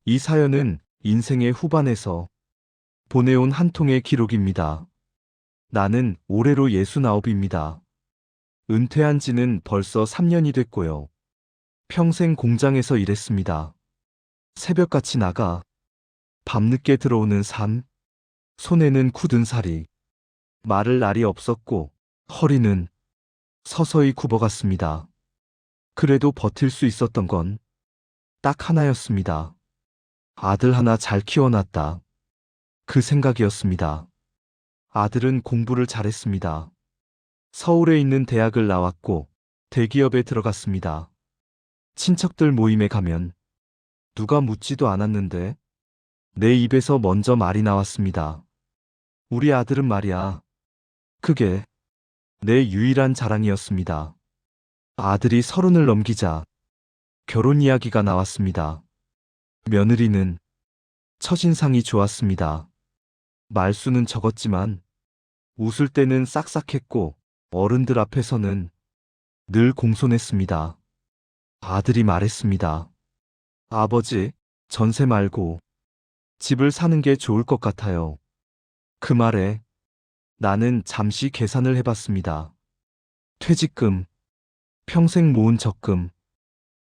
이 사연은 인생의 후반에서 보내온 한 통의 기록입니다. 나는 올해로 69입니다. 은퇴한 지는 벌써 3년이 됐고요. 평생 공장에서 일했습니다. 새벽같이 나가 밤늦게 들어오는 삶, 손에는 굳은 살이, 말을 날이 없었고 허리는 서서히 굽어갔습니다. 그래도 버틸 수 있었던 건 딱 하나였습니다. 아들 하나 잘 키워놨다. 그 생각이었습니다. 아들은 공부를 잘했습니다. 서울에 있는 대학을 나왔고 대기업에 들어갔습니다. 친척들 모임에 가면 누가 묻지도 않았는데 내 입에서 먼저 말이 나왔습니다. 우리 아들은 말이야. 그게 내 유일한 자랑이었습니다. 아들이 30을 넘기자 결혼 이야기가 나왔습니다. 며느리는 첫인상이 좋았습니다. 말수는 적었지만 웃을 때는 싹싹했고 어른들 앞에서는 늘 공손했습니다. 아들이 말했습니다. 아버지, 전세 말고 집을 사는 게 좋을 것 같아요. 그 말에 나는 잠시 계산을 해봤습니다. 퇴직금, 평생 모은 적금,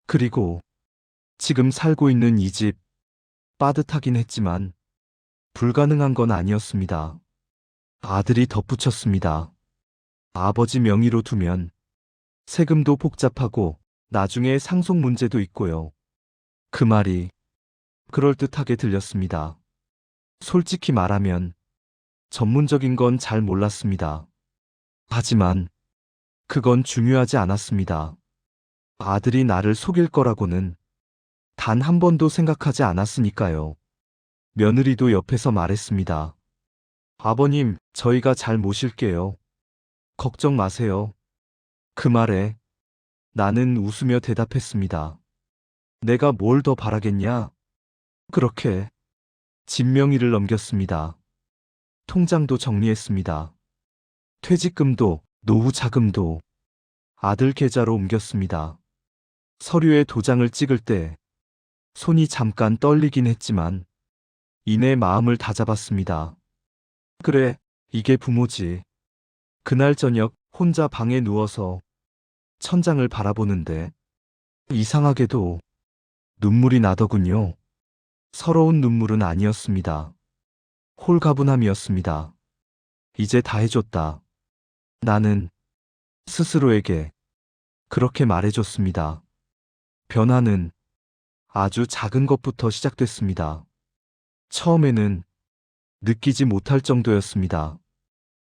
그리고 지금 살고 있는 이 집, 빠듯하긴 했지만 불가능한 건 아니었습니다. 아들이 덧붙였습니다. 아버지 명의로 두면 세금도 복잡하고 나중에 상속 문제도 있고요. 그 말이 그럴듯하게 들렸습니다. 솔직히 말하면 전문적인 건 잘 몰랐습니다. 하지만 그건 중요하지 않았습니다. 아들이 나를 속일 거라고는 단 한 번도 생각하지 않았으니까요. 며느리도 옆에서 말했습니다. 아버님, 저희가 잘 모실게요. 걱정 마세요. 그 말에 나는 웃으며 대답했습니다. 내가 뭘 더 바라겠냐? 그렇게 집 명의를 넘겼습니다. 통장도 정리했습니다. 퇴직금도 노후 자금도 아들 계좌로 옮겼습니다. 서류에 도장을 찍을 때 손이 잠깐 떨리긴 했지만 이내 마음을 다잡았습니다. 그래, 이게 부모지. 그날 저녁 혼자 방에 누워서 천장을 바라보는데 이상하게도 눈물이 나더군요. 서러운 눈물은 아니었습니다. 홀가분함이었습니다. 이제 다 해줬다. 나는 스스로에게 그렇게 말해줬습니다. 변화는 아주 작은 것부터 시작됐습니다. 처음에는 느끼지 못할 정도였습니다.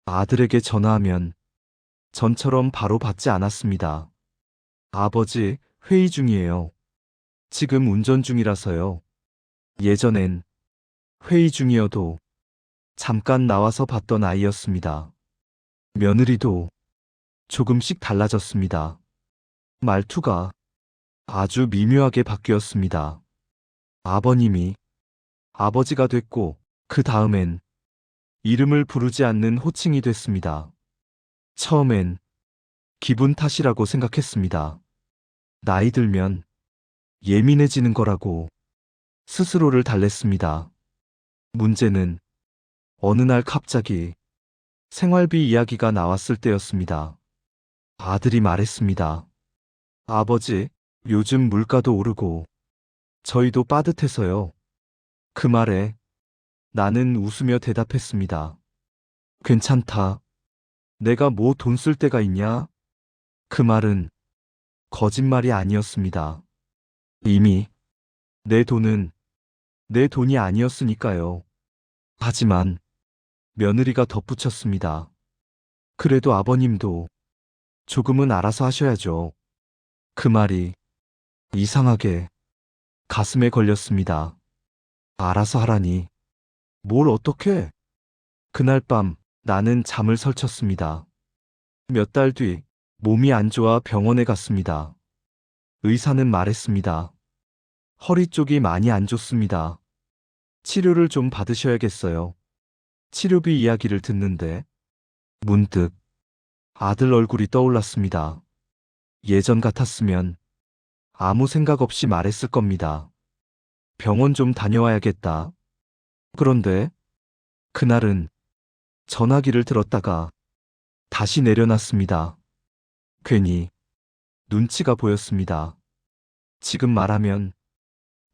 아들에게 전화하면 전처럼 바로 받지 않았습니다. 아버지, 회의 중이에요. 지금 운전 중이라서요. 예전엔 회의 중이어도 잠깐 나와서 봤던 아이였습니다. 며느리도 조금씩 달라졌습니다. 말투가 아주 미묘하게 바뀌었습니다. 아버님이 아버지가 됐고 그 다음엔 이름을 부르지 않는 호칭이 됐습니다. 처음엔 기분 탓이라고 생각했습니다. 나이 들면 예민해지는 거라고 스스로를 달랬습니다. 문제는 어느 날 갑자기 생활비 이야기가 나왔을 때였습니다. 아들이 말했습니다. 아버지, 요즘 물가도 오르고 저희도 빠듯해서요. 그 말에 나는 웃으며 대답했습니다. 괜찮다. 내가 뭐 돈 쓸 데가 있냐? 그 말은 거짓말이 아니었습니다. 이미 내 돈은 내 돈이 아니었으니까요. 하지만 며느리가 덧붙였습니다. 그래도 아버님도 조금은 알아서 하셔야죠. 그 말이 이상하게 가슴에 걸렸습니다. 알아서 하라니. 뭘 어떻게? 그날 밤 나는 잠을 설쳤습니다. 몇 달 뒤 몸이 안 좋아 병원에 갔습니다. 의사는 말했습니다. 허리 쪽이 많이 안 좋습니다. 치료를 좀 받으셔야겠어요. 치료비 이야기를 듣는데 문득 아들 얼굴이 떠올랐습니다. 예전 같았으면 아무 생각 없이 말했을 겁니다. 병원 좀 다녀와야겠다. 그런데 그날은 전화기를 들었다가 다시 내려놨습니다. 괜히 눈치가 보였습니다. 지금 말하면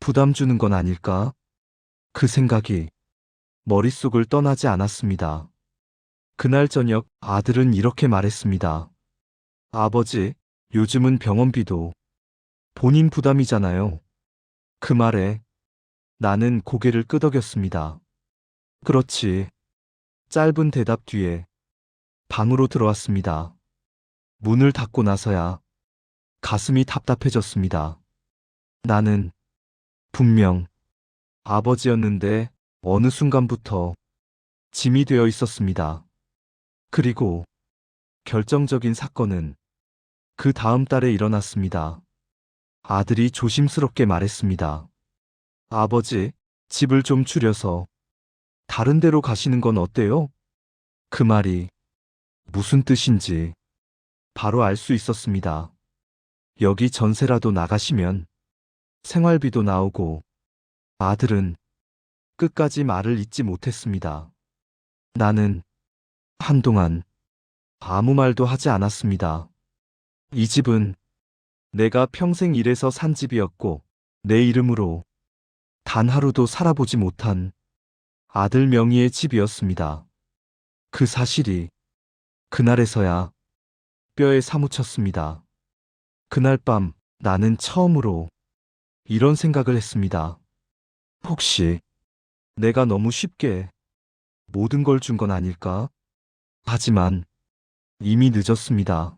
부담 주는 건 아닐까? 그 생각이 머릿속을 떠나지 않았습니다. 그날 저녁 아들은 이렇게 말했습니다. 아버지, 요즘은 병원비도 본인 부담이잖아요. 그 말에 나는 고개를 끄덕였습니다. 그렇지. 짧은 대답 뒤에 방으로 들어왔습니다. 문을 닫고 나서야 가슴이 답답해졌습니다. 나는 분명 아버지였는데 어느 순간부터 짐이 되어 있었습니다. 그리고 결정적인 사건은 그 다음 달에 일어났습니다. 아들이 조심스럽게 말했습니다. 아버지, 집을 좀 줄여서 다른 데로 가시는 건 어때요? 그 말이 무슨 뜻인지 바로 알 수 있었습니다. 여기 전세라도 나가시면 생활비도 나오고. 아들은 끝까지 말을 잇지 못했습니다. 나는 한동안 아무 말도 하지 않았습니다. 이 집은 내가 평생 일해서 산 집이었고 내 이름으로 단 하루도 살아보지 못한 아들 명의의 집이었습니다. 그 사실이 그날에서야 뼈에 사무쳤습니다. 그날 밤 나는 처음으로 이런 생각을 했습니다. 혹시 내가 너무 쉽게 모든 걸 준 건 아닐까? 하지만 이미 늦었습니다.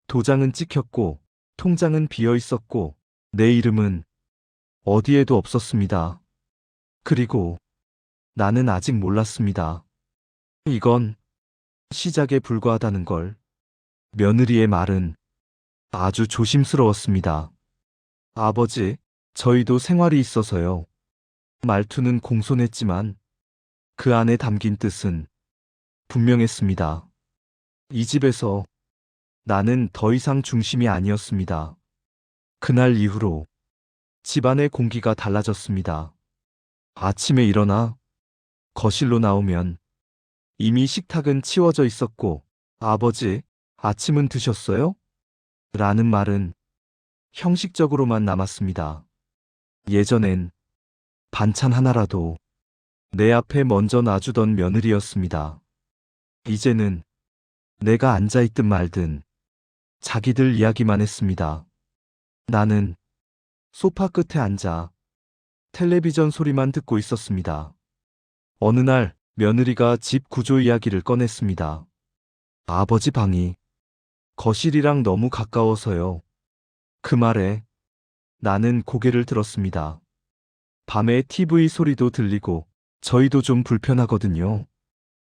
도장은 찍혔고 통장은 비어 있었고 내 이름은 어디에도 없었습니다. 그리고 나는 아직 몰랐습니다. 이건 시작에 불과하다는 걸. 며느리의 말은 아주 조심스러웠습니다. 아버지, 저희도 생활이 있어서요. 말투는 공손했지만 그 안에 담긴 뜻은 분명했습니다. 이 집에서 나는 더 이상 중심이 아니었습니다. 그날 이후로 집안의 공기가 달라졌습니다. 아침에 일어나 거실로 나오면 이미 식탁은 치워져 있었고, 아버지, 아침은 드셨어요? 라는 말은 형식적으로만 남았습니다. 예전엔 반찬 하나라도 내 앞에 먼저 놔주던 며느리였습니다. 이제는 내가 앉아있든 말든 자기들 이야기만 했습니다. 나는 소파 끝에 앉아 텔레비전 소리만 듣고 있었습니다. 어느 날 며느리가 집 구조 이야기를 꺼냈습니다. 아버지 방이 거실이랑 너무 가까워서요. 그 말에 나는 고개를 들었습니다. 밤에 TV 소리도 들리고 저희도 좀 불편하거든요.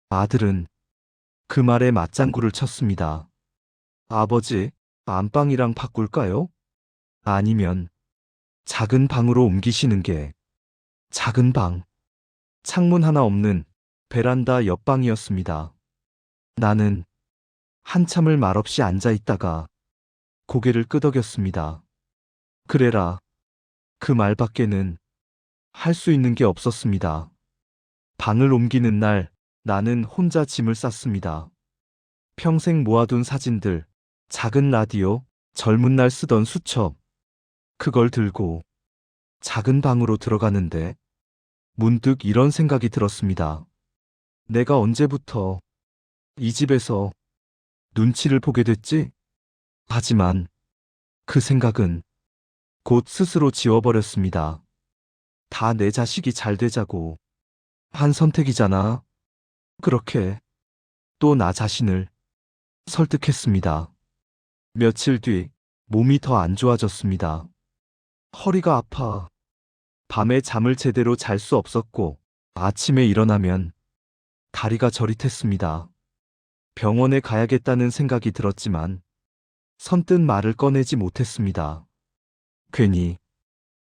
아들은 그 말에 맞장구를 쳤습니다. 아버지, 안방이랑 바꿀까요? 아니면 작은 방으로 옮기시는 게. 작은 방. 창문 하나 없는 베란다 옆방이었습니다. 나는 한참을 말없이 앉아 있다가 고개를 끄덕였습니다. 그래라. 그 말밖에는 할 수 있는 게 없었습니다. 방을 옮기는 날 나는 혼자 짐을 쌌습니다. 평생 모아둔 사진들, 작은 라디오, 젊은 날 쓰던 수첩. 그걸 들고 작은 방으로 들어가는데 문득 이런 생각이 들었습니다. 내가 언제부터 이 집에서 눈치를 보게 됐지? 하지만 그 생각은 곧 스스로 지워버렸습니다. 다 내 자식이 잘 되자고 한 선택이잖아. 그렇게 또 나 자신을 설득했습니다. 며칠 뒤 몸이 더 안 좋아졌습니다. 허리가 아파 밤에 잠을 제대로 잘 수 없었고 아침에 일어나면 다리가 저릿했습니다. 병원에 가야겠다는 생각이 들었지만 선뜻 말을 꺼내지 못했습니다. 괜히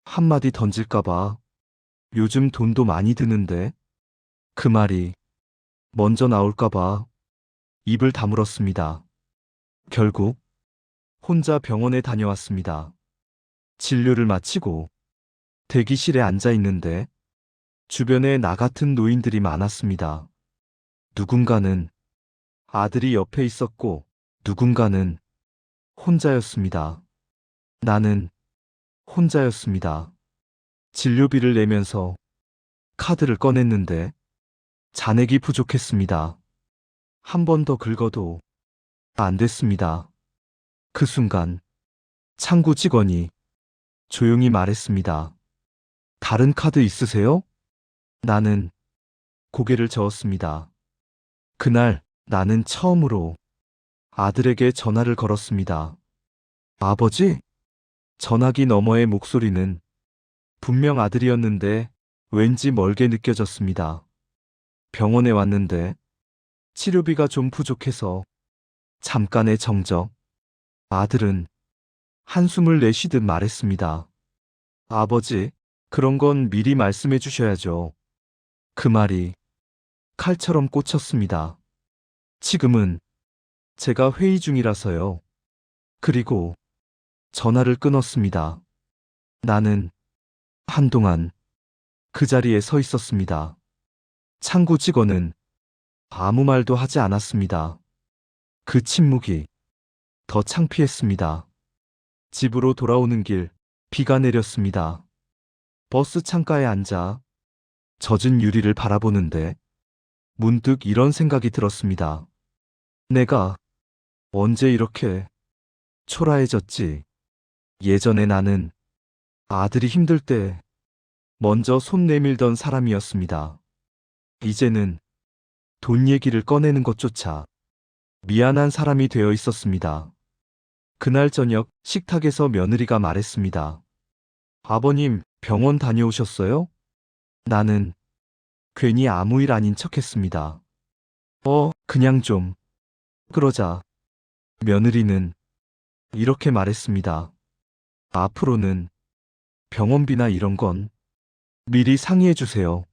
한마디 던질까봐. 요즘 돈도 많이 드는데. 그 말이 먼저 나올까봐 입을 다물었습니다. 결국 혼자 병원에 다녀왔습니다. 진료를 마치고 대기실에 앉아 있는데 주변에 나 같은 노인들이 많았습니다. 누군가는 아들이 옆에 있었고 누군가는 혼자였습니다. 나는 혼자였습니다. 진료비를 내면서 카드를 꺼냈는데 잔액이 부족했습니다. 한 번 더 긁어도 안 됐습니다. 그 순간 창구 직원이 조용히 말했습니다. 다른 카드 있으세요? 나는 고개를 저었습니다. 그날 나는 처음으로 아들에게 전화를 걸었습니다. 아버지? 전화기 너머의 목소리는 분명 아들이었는데 왠지 멀게 느껴졌습니다. 병원에 왔는데 치료비가 좀 부족해서 잠깐의 정적. 아들은 한숨을 내쉬듯 말했습니다. 아버지, 그런 건 미리 말씀해 주셔야죠. 그 말이 칼처럼 꽂혔습니다. 지금은 제가 회의 중이라서요. 그리고 전화를 끊었습니다. 나는 한동안 그 자리에 서 있었습니다. 창구 직원은 아무 말도 하지 않았습니다. 그 침묵이 더 창피했습니다. 집으로 돌아오는 길, 비가 내렸습니다. 버스 창가에 앉아 젖은 유리를 바라보는데 문득 이런 생각이 들었습니다. 내가 언제 이렇게 초라해졌지? 예전에 나는 아들이 힘들 때 먼저 손 내밀던 사람이었습니다. 이제는 돈 얘기를 꺼내는 것조차 미안한 사람이 되어 있었습니다. 그날 저녁 식탁에서 며느리가 말했습니다. 아버님, 병원 다녀오셨어요? 나는 괜히 아무 일 아닌 척했습니다. 그냥 좀. 그러자 며느리는 이렇게 말했습니다. 앞으로는 병원비나 이런 건 미리 상의해 주세요.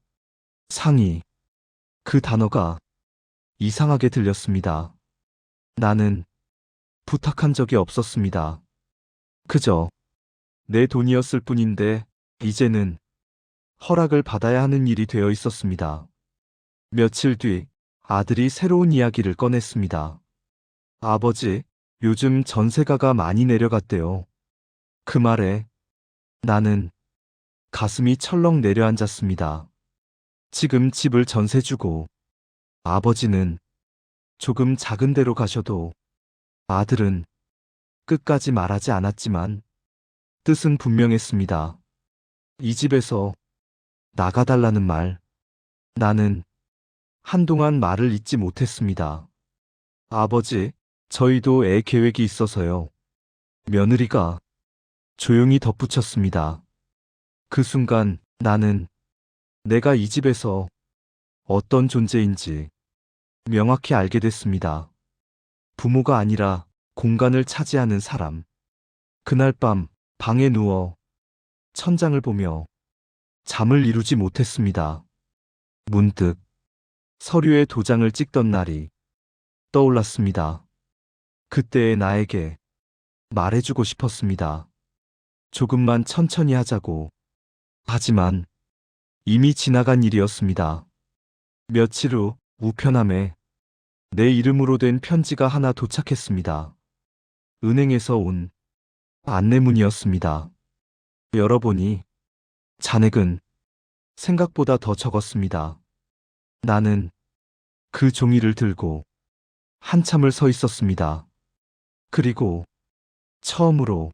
상의. 그 단어가 이상하게 들렸습니다. 나는 부탁한 적이 없었습니다. 그저 내 돈이었을 뿐인데 이제는 허락을 받아야 하는 일이 되어 있었습니다. 며칠 뒤 아들이 새로운 이야기를 꺼냈습니다. 아버지, 요즘 전세가가 많이 내려갔대요. 그 말에 나는 가슴이 철렁 내려앉았습니다. 지금 집을 전세 주고 아버지는 조금 작은 데로 가셔도 아들은 끝까지 말하지 않았지만 뜻은 분명했습니다. 이 집에서 나가달라는 말. 나는 한동안 말을 잇지 못했습니다. 아버지, 저희도 애 계획이 있어서요. 며느리가 조용히 덧붙였습니다. 그 순간 나는 내가 이 집에서 어떤 존재인지 명확히 알게 됐습니다. 부모가 아니라 공간을 차지하는 사람. 그날 밤 방에 누워 천장을 보며 잠을 이루지 못했습니다. 문득 서류에 도장을 찍던 날이 떠올랐습니다. 그때의 나에게 말해주고 싶었습니다. 조금만 천천히 하자고. 하지만 이미 지나간 일이었습니다. 며칠 후 우편함에 내 이름으로 된 편지가 하나 도착했습니다. 은행에서 온 안내문이었습니다. 열어보니 잔액은 생각보다 더 적었습니다. 나는 그 종이를 들고 한참을 서 있었습니다. 그리고 처음으로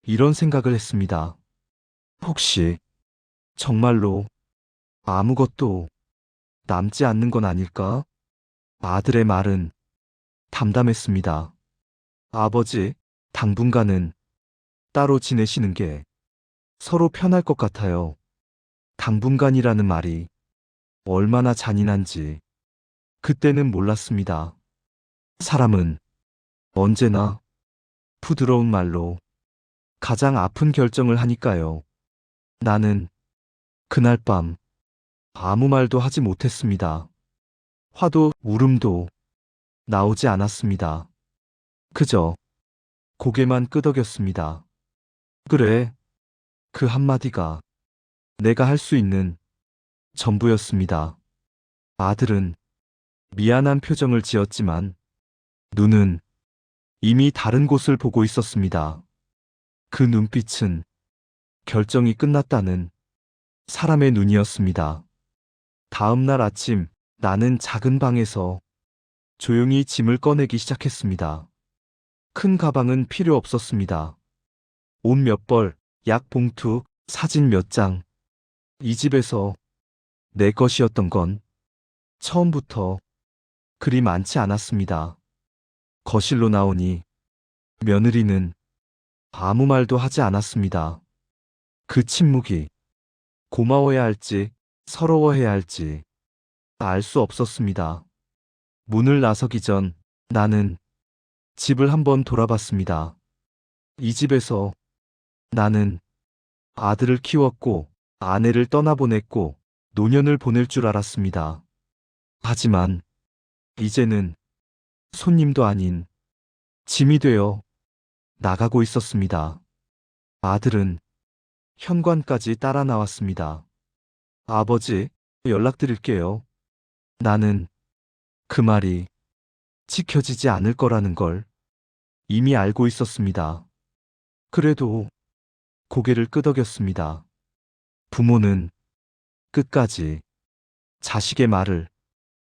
이런 생각을 했습니다. 혹시 정말로 아무것도 남지 않는 건 아닐까? 아들의 말은 담담했습니다. 아버지, 당분간은 따로 지내시는 게 서로 편할 것 같아요. 당분간이라는 말이 얼마나 잔인한지 그때는 몰랐습니다. 사람은 언제나 부드러운 말로 가장 아픈 결정을 하니까요. 나는 그날 밤 아무 말도 하지 못했습니다. 화도 울음도 나오지 않았습니다. 그저 고개만 끄덕였습니다. 그래, 그 한마디가 내가 할 수 있는 전부였습니다. 아들은 미안한 표정을 지었지만 눈은 이미 다른 곳을 보고 있었습니다. 그 눈빛은 결정이 끝났다는 사람의 눈이었습니다. 다음 날 아침 나는 작은 방에서 조용히 짐을 꺼내기 시작했습니다. 큰 가방은 필요 없었습니다. 옷 몇 벌, 약 봉투, 사진 몇 장. 이 집에서 내 것이었던 건 처음부터 그리 많지 않았습니다. 거실로 나오니 며느리는 아무 말도 하지 않았습니다. 그 침묵이 고마워해야 할지 서러워해야 할지 알 수 없었습니다. 문을 나서기 전 나는 집을 한번 돌아봤습니다. 이 집에서 나는 아들을 키웠고 아내를 떠나보냈고 노년을 보낼 줄 알았습니다. 하지만 이제는 손님도 아닌 짐이 되어 나가고 있었습니다. 아들은 현관까지 따라 나왔습니다. 아버지, 연락드릴게요. 나는 그 말이 지켜지지 않을 거라는 걸 이미 알고 있었습니다. 그래도 고개를 끄덕였습니다. 부모는 끝까지 자식의 말을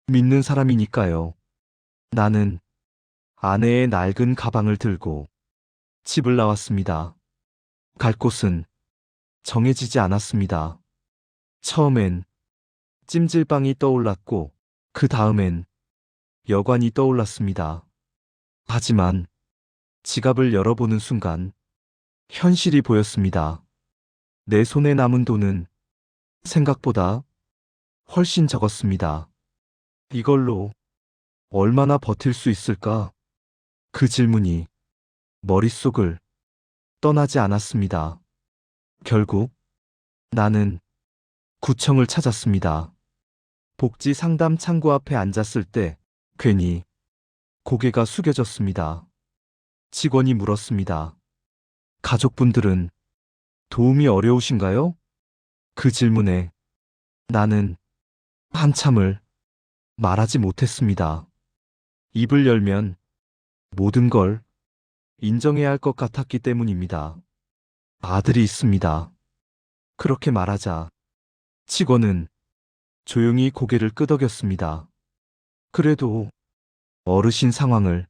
믿는 사람이니까요. 나는 아내의 낡은 가방을 들고 집을 나왔습니다. 갈 곳은 정해지지 않았습니다. 처음엔 찜질방이 떠올랐고 그 다음엔 여관이 떠올랐습니다. 하지만 지갑을 열어보는 순간 현실이 보였습니다. 내 손에 남은 돈은 생각보다 훨씬 적었습니다. 이걸로 얼마나 버틸 수 있을까? 그 질문이 머릿속을 떠나지 않았습니다. 결국 나는 구청을 찾았습니다. 복지 상담 창구 앞에 앉았을 때 괜히 고개가 숙여졌습니다. 직원이 물었습니다. 가족분들은 도움이 어려우신가요? 그 질문에 나는 한참을 말하지 못했습니다. 입을 열면 모든 걸 인정해야 할 것 같았기 때문입니다. 아들이 있습니다. 그렇게 말하자 직원은 조용히 고개를 끄덕였습니다. 그래도 어르신 상황을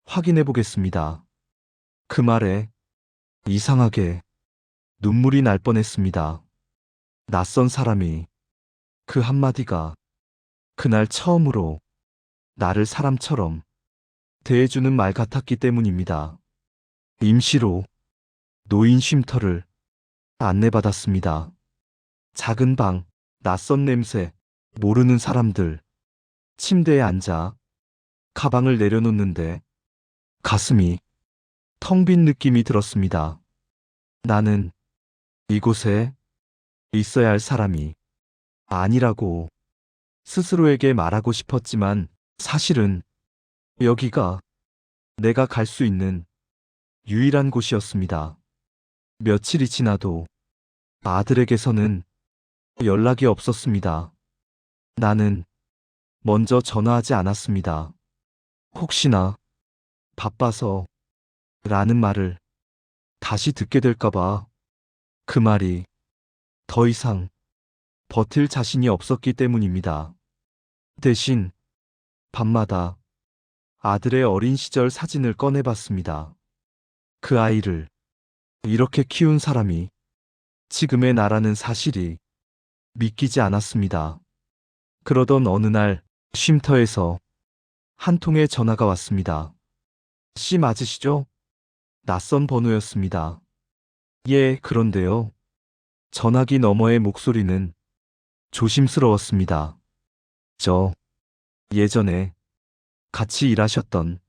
확인해 보겠습니다. 그 말에 이상하게 눈물이 날 뻔했습니다. 낯선 사람이 그 한마디가 그날 처음으로 나를 사람처럼 대해주는 말 같았기 때문입니다. 임시로 노인 쉼터를 안내받았습니다. 작은 방, 낯선 냄새, 모르는 사람들, 침대에 앉아 가방을 내려놓는데 가슴이 텅 빈 느낌이 들었습니다. 나는 이곳에 있어야 할 사람이 아니라고 스스로에게 말하고 싶었지만 사실은 여기가 내가 갈 수 있는 유일한 곳이었습니다. 며칠이 지나도 아들에게서는 연락이 없었습니다. 나는 먼저 전화하지 않았습니다. 혹시나 바빠서 라는 말을 다시 듣게 될까봐 그 말이 더 이상 버틸 자신이 없었기 때문입니다. 대신 밤마다 아들의 어린 시절 사진을 꺼내봤습니다. 그 아이를 이렇게 키운 사람이 지금의 나라는 사실이 믿기지 않았습니다. 그러던 어느 날 쉼터에서 한 통의 전화가 왔습니다. 씨 맞으시죠? 낯선 번호였습니다. 예, 그런데요. 전화기 너머의 목소리는 조심스러웠습니다. 저 예전에 같이 일하셨던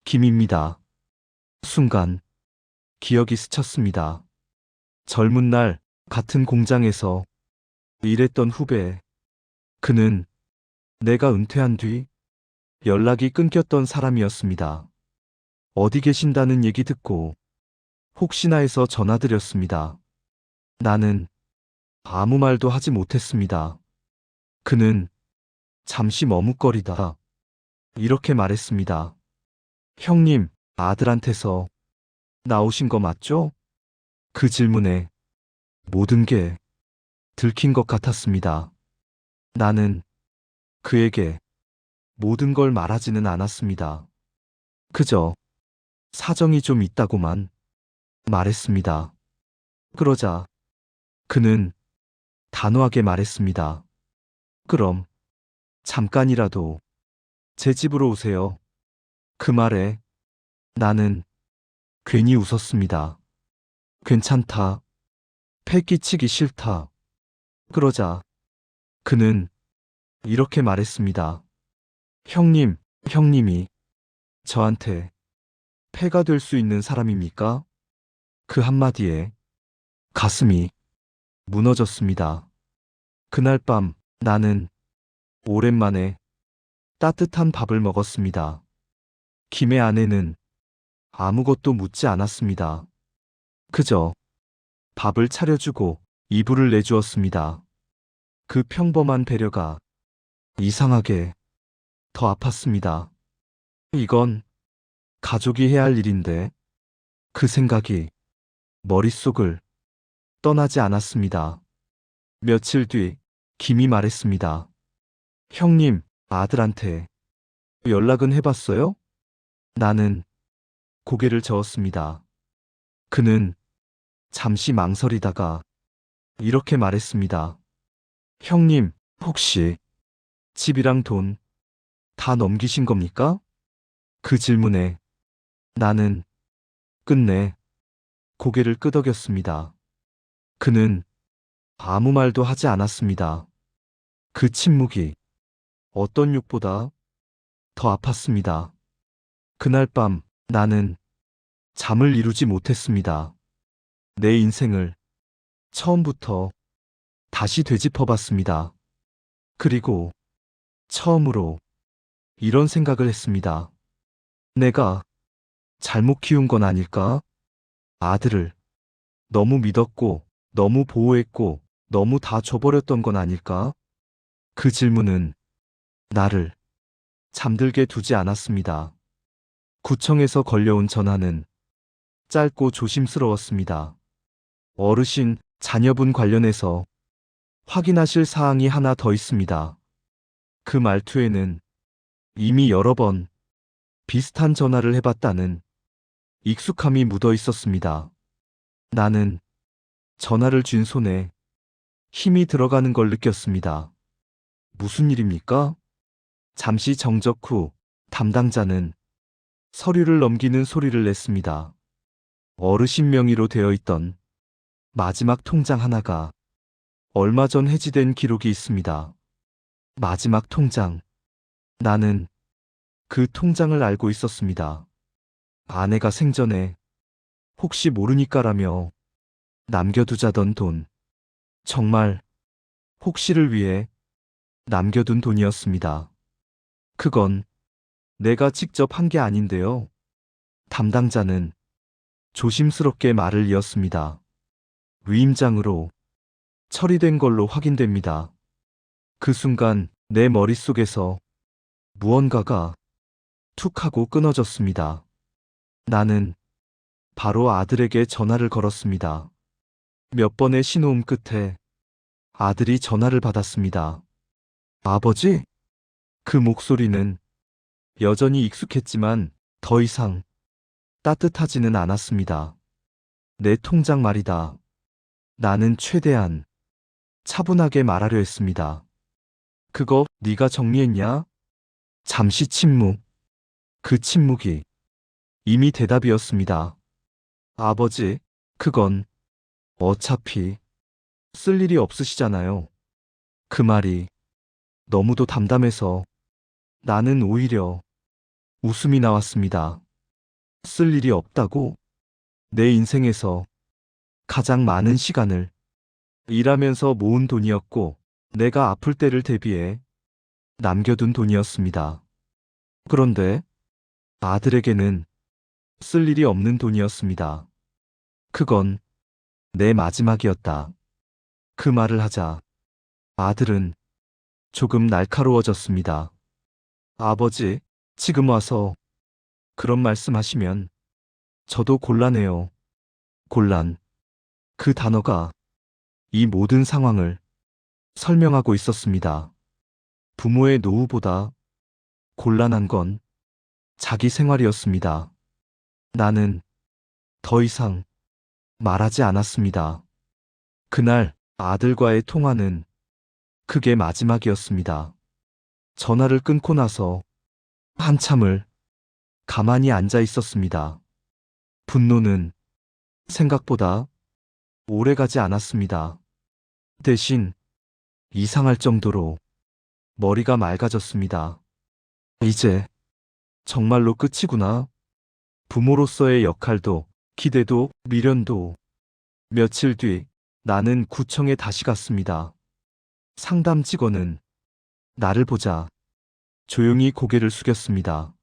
김입니다. 순간 기억이 스쳤습니다. 젊은 날 같은 공장에서 일했던 후배. 그는 내가 은퇴한 뒤 연락이 끊겼던 사람이었습니다. 어디 계신다는 얘기 듣고 혹시나 해서 전화드렸습니다. 나는 아무 말도 하지 못했습니다. 그는 잠시 머뭇거리다 이렇게 말했습니다. 형님, 아들한테서 나오신 거 맞죠? 그 질문에 모든 게 들킨 것 같았습니다. 나는 그에게 모든 걸 말하지는 않았습니다. 그저 사정이 좀 있다고만 말했습니다. 그러자 그는 단호하게 말했습니다. 그럼 잠깐이라도 제 집으로 오세요. 그 말에 나는 괜히 웃었습니다. 괜찮다. 패 끼치기 싫다. 그러자 그는 이렇게 말했습니다. 형님, 형님이 저한테 패가 될 수 있는 사람입니까? 그 한마디에 가슴이 무너졌습니다. 그날 밤 나는 오랜만에 따뜻한 밥을 먹었습니다. 김의 아내는 아무것도 묻지 않았습니다. 그저 밥을 차려주고 이불을 내주었습니다. 그 평범한 배려가 이상하게 더 아팠습니다. 이건 가족이 해야 할 일인데 그 생각이 머릿속을 떠나지 않았습니다. 며칠 뒤 김이 말했습니다. 형님, 아들한테 연락은 해봤어요? 나는 고개를 저었습니다. 그는 잠시 망설이다가 이렇게 말했습니다. 형님, 혹시 집이랑 돈 다 넘기신 겁니까? 그 질문에 나는 끝내 고개를 끄덕였습니다. 그는 아무 말도 하지 않았습니다. 그 침묵이 어떤 욕보다 더 아팠습니다. 그날 밤 나는 잠을 이루지 못했습니다. 내 인생을 처음부터 다시 되짚어봤습니다. 그리고 처음으로 이런 생각을 했습니다. 내가 잘못 키운 건 아닐까? 아들을 너무 믿었고, 너무 보호했고, 너무 다 줘버렸던 건 아닐까? 그 질문은 나를 잠들게 두지 않았습니다. 구청에서 걸려온 전화는 짧고 조심스러웠습니다. 어르신, 자녀분 관련해서 확인하실 사항이 하나 더 있습니다. 그 말투에는 이미 여러 번 비슷한 전화를 해봤다는 익숙함이 묻어 있었습니다. 나는 전화를 쥔 손에 힘이 들어가는 걸 느꼈습니다. 무슨 일입니까? 잠시 정적 후 담당자는 서류를 넘기는 소리를 냈습니다. 어르신 명의로 되어 있던 마지막 통장 하나가 얼마 전 해지된 기록이 있습니다. 마지막 통장. 나는 그 통장을 알고 있었습니다. 아내가 생전에 혹시 모르니까라며 남겨두자던 돈. 정말 혹시를 위해 남겨둔 돈이었습니다. 그건 내가 직접 한 게 아닌데요. 담당자는 조심스럽게 말을 이었습니다. 위임장으로 처리된 걸로 확인됩니다. 그 순간 내 머릿속에서 무언가가 툭 하고 끊어졌습니다. 나는 바로 아들에게 전화를 걸었습니다. 몇 번의 신호음 끝에 아들이 전화를 받았습니다. 아버지? 그 목소리는 여전히 익숙했지만 더 이상 따뜻하지는 않았습니다. 내 통장 말이다. 나는 최대한 차분하게 말하려 했습니다. 그거 네가 정리했냐? 잠시 침묵. 그 침묵이 이미 대답이었습니다. 아버지, 그건 어차피 쓸 일이 없으시잖아요. 그 말이 너무도 담담해서 나는 오히려 웃음이 나왔습니다. 쓸 일이 없다고? 내 인생에서 가장 많은 시간을 일하면서 모은 돈이었고 내가 아플 때를 대비해 남겨둔 돈이었습니다. 그런데 아들에게는 쓸 일이 없는 돈이었습니다. 그건 내 마지막이었다. 그 말을 하자 아들은 조금 날카로워졌습니다. 아버지, 지금 와서 그런 말씀하시면 저도 곤란해요. 곤란. 그 단어가 이 모든 상황을 설명하고 있었습니다. 부모의 노후보다 곤란한 건 자기 생활이었습니다. 나는 더 이상 말하지 않았습니다. 그날 아들과의 통화는 그게 마지막이었습니다. 전화를 끊고 나서 한참을 가만히 앉아 있었습니다. 분노는 생각보다 오래가지 않았습니다. 대신 이상할 정도로 머리가 맑아졌습니다. 이제 정말로 끝이구나. 부모로서의 역할도 기대도 미련도. 며칠 뒤 나는 구청에 다시 갔습니다. 상담 직원은 나를 보자 조용히 고개를 숙였습니다.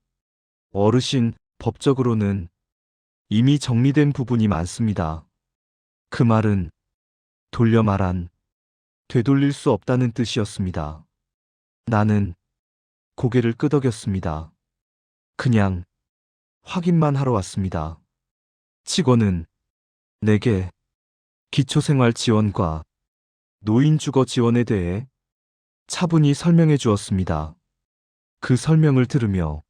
어르신, 법적으로는 이미 정리된 부분이 많습니다. 그 말은 돌려 말한 되돌릴 수 없다는 뜻이었습니다. 나는 고개를 끄덕였습니다. 그냥 확인만 하러 왔습니다. 직원은 내게 기초생활 지원과 노인주거 지원에 대해 차분히 설명해 주었습니다. 그 설명을 들으며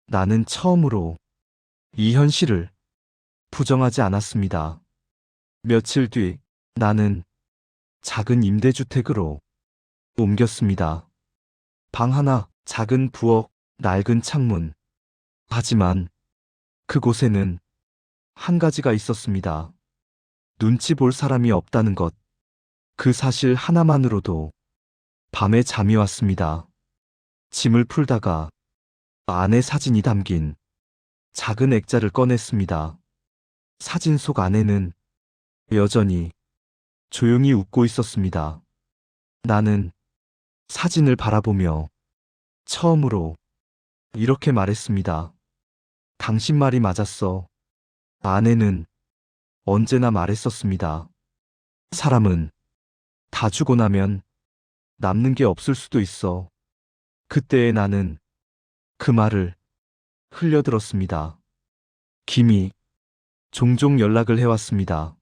나는 처음으로 이 현실을 부정하지 않았습니다. 며칠 뒤 나는 작은 임대주택으로 옮겼습니다. 방 하나, 작은 부엌, 낡은 창문. 하지만 그곳에는 한 가지가 있었습니다. 눈치 볼 사람이 없다는 것. 그 사실 하나만으로도 밤에 잠이 왔습니다. 짐을 풀다가 아내 사진이 담긴 작은 액자를 꺼냈습니다. 사진 속 아내는 여전히 조용히 웃고 있었습니다. 나는 사진을 바라보며 처음으로 이렇게 말했습니다. 당신 말이 맞았어. 아내는 언제나 말했었습니다. 사람은 다 죽고 나면 남는 게 없을 수도 있어. 그때의 나는 그 말을 흘려들었습니다. 김이 종종 연락을 해왔습니다.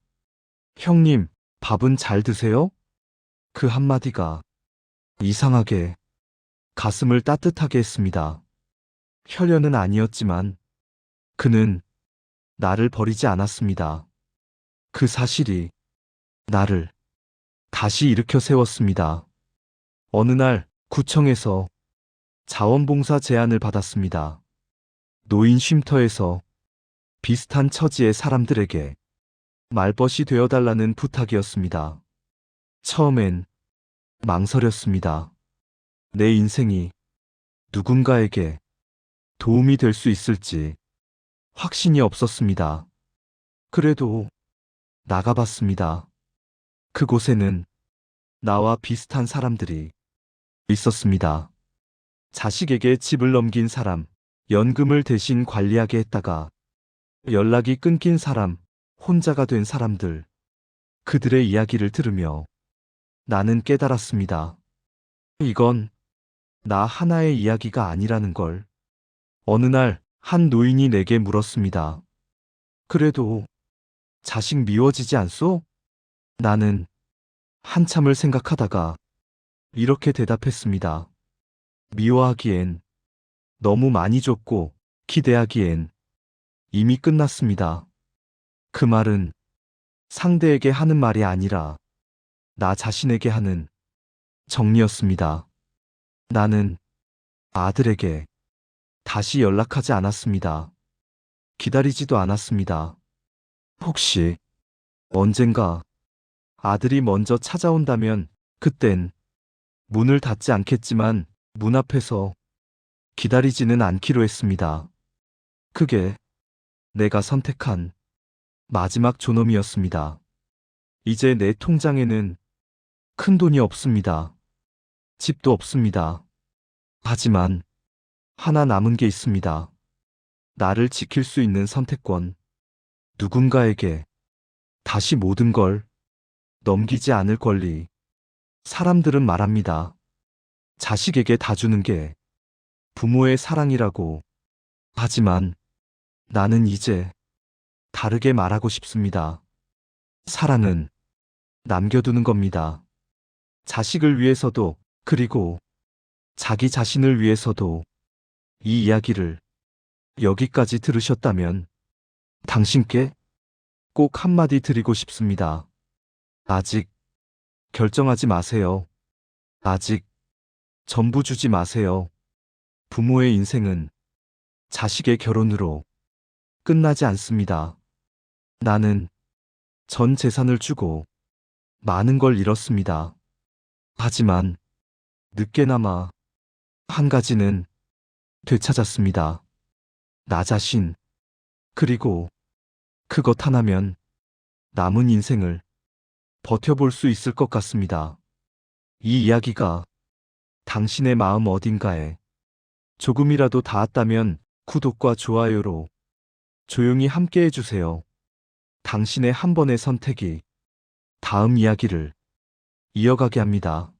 형님, 밥은 잘 드세요? 그 한마디가 이상하게 가슴을 따뜻하게 했습니다. 혈연은 아니었지만 그는 나를 버리지 않았습니다. 그 사실이 나를 다시 일으켜 세웠습니다. 어느 날 구청에서 자원봉사 제안을 받았습니다. 노인 쉼터에서 비슷한 처지의 사람들에게 말벗이 되어달라는 부탁이었습니다. 처음엔 망설였습니다. 내 인생이 누군가에게 도움이 될 수 있을지 확신이 없었습니다. 그래도 나가봤습니다. 그곳에는 나와 비슷한 사람들이 있었습니다. 자식에게 집을 넘긴 사람, 연금을 대신 관리하게 했다가 연락이 끊긴 사람, 혼자가 된 사람들. 그들의 이야기를 들으며 나는 깨달았습니다. 이건 나 하나의 이야기가 아니라는 걸. 어느 날 한 노인이 내게 물었습니다. 그래도 자식 미워지지 않소? 나는 한참을 생각하다가 이렇게 대답했습니다. 미워하기엔 너무 많이 줬고 기대하기엔 이미 끝났습니다. 그 말은 상대에게 하는 말이 아니라 나 자신에게 하는 정리였습니다. 나는 아들에게 다시 연락하지 않았습니다. 기다리지도 않았습니다. 혹시 언젠가 아들이 먼저 찾아온다면 그땐 문을 닫지 않겠지만 문 앞에서 기다리지는 않기로 했습니다. 그게 내가 선택한 마지막 존엄이었습니다. 이제 내 통장에는 큰 돈이 없습니다. 집도 없습니다. 하지만 하나 남은 게 있습니다. 나를 지킬 수 있는 선택권. 누군가에게 다시 모든 걸 넘기지 않을 권리. 사람들은 말합니다. 자식에게 다 주는 게 부모의 사랑이라고. 하지만 나는 이제 다르게 말하고 싶습니다. 사랑은 남겨두는 겁니다. 자식을 위해서도, 그리고 자기 자신을 위해서도. 이 이야기를 여기까지 들으셨다면 당신께 꼭 한마디 드리고 싶습니다. 아직 결정하지 마세요. 아직 전부 주지 마세요. 부모의 인생은 자식의 결혼으로 끝나지 않습니다. 나는 전 재산을 주고 많은 걸 잃었습니다. 하지만 늦게나마 한 가지는 되찾았습니다. 나 자신. 그리고 그것 하나면 남은 인생을 버텨볼 수 있을 것 같습니다. 이 이야기가 당신의 마음 어딘가에 조금이라도 닿았다면 구독과 좋아요로 조용히 함께 해주세요. 당신의 한 번의 선택이 다음 이야기를 이어가게 합니다.